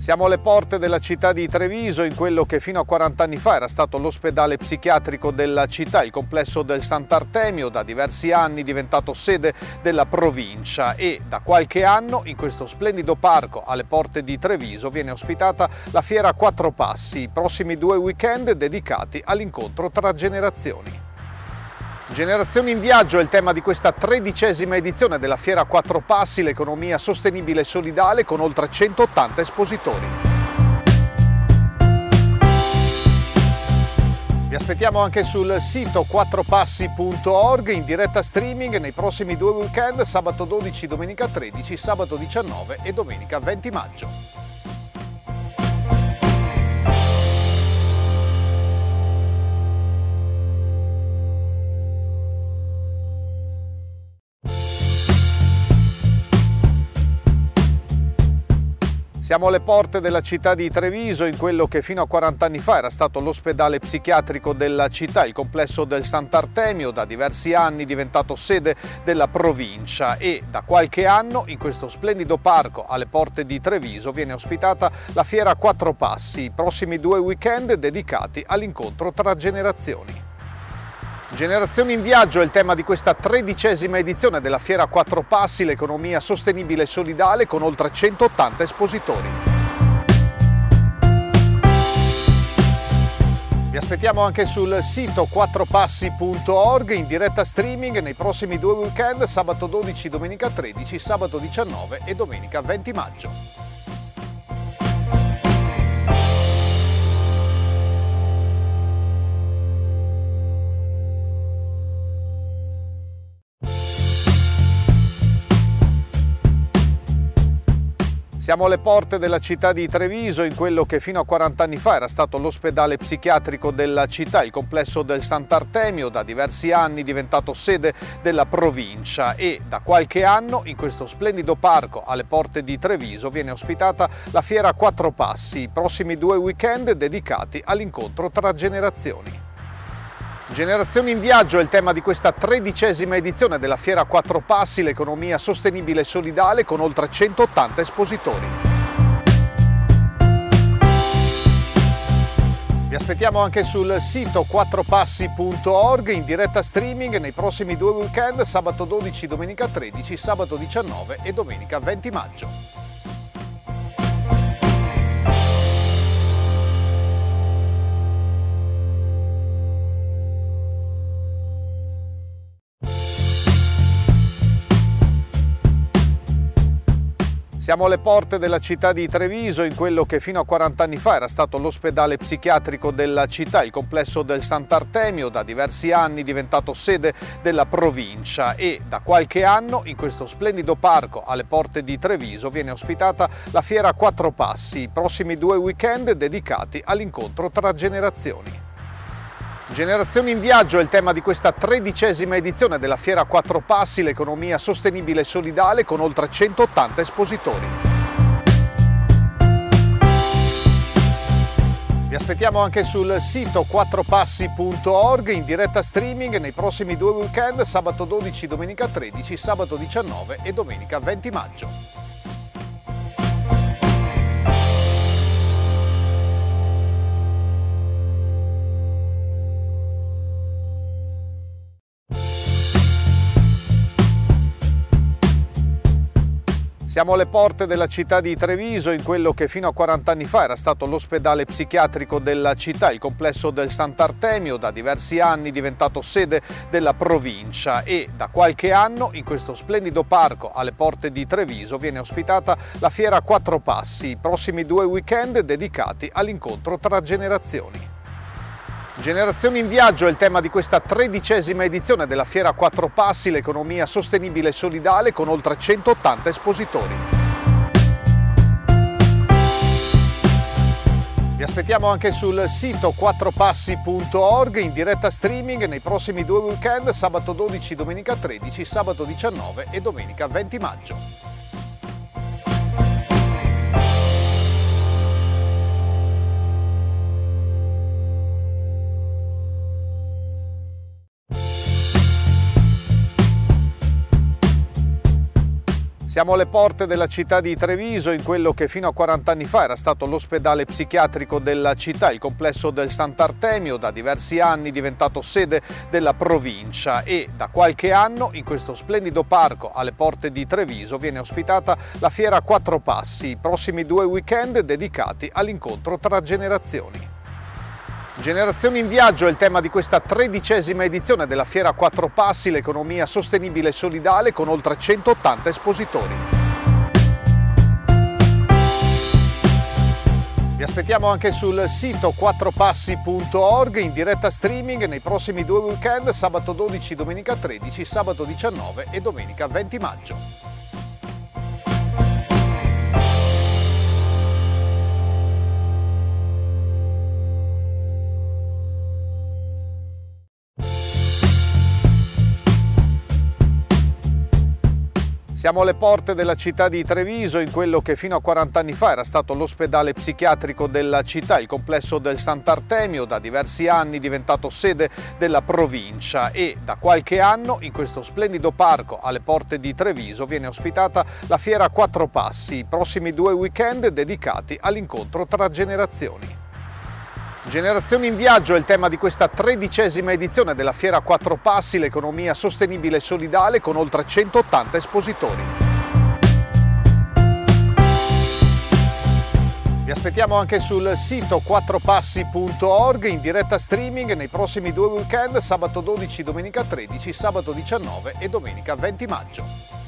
Siamo alle porte della città di Treviso, in quello che fino a 40 anni fa era stato l'ospedale psichiatrico della città, il complesso del Sant'Artemio, da diversi anni diventato sede della provincia, e da qualche anno in questo splendido parco alle porte di Treviso viene ospitata la Fiera Quattro Passi, i prossimi 2 weekend dedicati all'incontro tra generazioni. Generazioni in viaggio è il tema di questa 13ª edizione della Fiera Quattro Passi, l'economia sostenibile e solidale, con oltre 180 espositori. Vi aspettiamo anche sul sito quattropassi.org in diretta streaming nei prossimi 2 weekend, sabato 12, domenica 13, sabato 19 e domenica 20 maggio. Siamo alle porte della città di Treviso, in quello che fino a 40 anni fa era stato l'ospedale psichiatrico della città, il complesso del Sant'Artemio, da diversi anni diventato sede della provincia, e da qualche anno in questo splendido parco alle porte di Treviso viene ospitata la Fiera Quattro Passi, i prossimi 2 weekend dedicati all'incontro tra generazioni. Generazioni in viaggio è il tema di questa 13ª edizione della Fiera Quattro Passi, l'economia sostenibile e solidale, con oltre 180 espositori. Vi aspettiamo anche sul sito quattropassi.org in diretta streaming nei prossimi 2 weekend, sabato 12, domenica 13, sabato 19 e domenica 20 maggio. Siamo alle porte della città di Treviso, in quello che fino a 40 anni fa era stato l'ospedale psichiatrico della città, il complesso del Sant'Artemio, da diversi anni diventato sede della provincia, e da qualche anno in questo splendido parco alle porte di Treviso viene ospitata la Fiera Quattro Passi, i prossimi 2 weekend dedicati all'incontro tra generazioni. Generazioni in viaggio è il tema di questa 13ª edizione della Fiera Quattro Passi, l'economia sostenibile e solidale, con oltre 180 espositori. Vi aspettiamo anche sul sito quattropassi.org in diretta streaming nei prossimi 2 weekend, sabato 12, domenica 13, sabato 19 e domenica 20 maggio. Siamo alle porte della città di Treviso, in quello che fino a 40 anni fa era stato l'ospedale psichiatrico della città, il complesso del Sant'Artemio, da diversi anni diventato sede della provincia, e da qualche anno in questo splendido parco alle porte di Treviso viene ospitata la Fiera Quattro Passi, i prossimi 2 weekend dedicati all'incontro tra generazioni. Generazioni in viaggio è il tema di questa 13ª edizione della Fiera Quattro Passi, l'economia sostenibile e solidale, con oltre 180 espositori. Vi aspettiamo anche sul sito quattropassi.org in diretta streaming nei prossimi 2 weekend, sabato 12, domenica 13, sabato 19 e domenica 20 maggio. Siamo alle porte della città di Treviso, in quello che fino a 40 anni fa era stato l'ospedale psichiatrico della città, il complesso del Sant'Artemio, da diversi anni diventato sede della provincia, e da qualche anno in questo splendido parco alle porte di Treviso viene ospitata la Fiera Quattro Passi, i prossimi 2 weekend dedicati all'incontro tra generazioni. Generazioni in viaggio è il tema di questa 13ª edizione della Fiera Quattro Passi, l'economia sostenibile e solidale, con oltre 180 espositori. Vi aspettiamo anche sul sito quattropassi.org in diretta streaming nei prossimi 2 weekend, sabato 12, domenica 13, sabato 19 e domenica 20 maggio. Siamo alle porte della città di Treviso, in quello che fino a 40 anni fa era stato l'ospedale psichiatrico della città, il complesso del Sant'Artemio, da diversi anni diventato sede della provincia, e da qualche anno in questo splendido parco alle porte di Treviso viene ospitata la Fiera a Quattro Passi, i prossimi 2 weekend dedicati all'incontro tra generazioni. Generazioni in viaggio è il tema di questa 13ª edizione della Fiera a Quattro Passi, l'economia sostenibile e solidale, con oltre 180 espositori. Vi aspettiamo anche sul sito quattropassi.org in diretta streaming nei prossimi 2 weekend, sabato 12, domenica 13, sabato 19 e domenica 20 maggio. Siamo alle porte della città di Treviso, in quello che fino a 40 anni fa era stato l'ospedale psichiatrico della città, il complesso del Sant'Artemio, da diversi anni diventato sede della provincia, e da qualche anno in questo splendido parco alle porte di Treviso viene ospitata la Fiera a Quattro Passi, i prossimi 2 weekend dedicati all'incontro tra generazioni. Generazioni in viaggio è il tema di questa 13ª edizione della Fiera a Quattro Passi, l'economia sostenibile e solidale, con oltre 180 espositori. Vi aspettiamo anche sul sito quattropassi.org in diretta streaming nei prossimi 2 weekend, sabato 12, domenica 13, sabato 19 e domenica 20 maggio.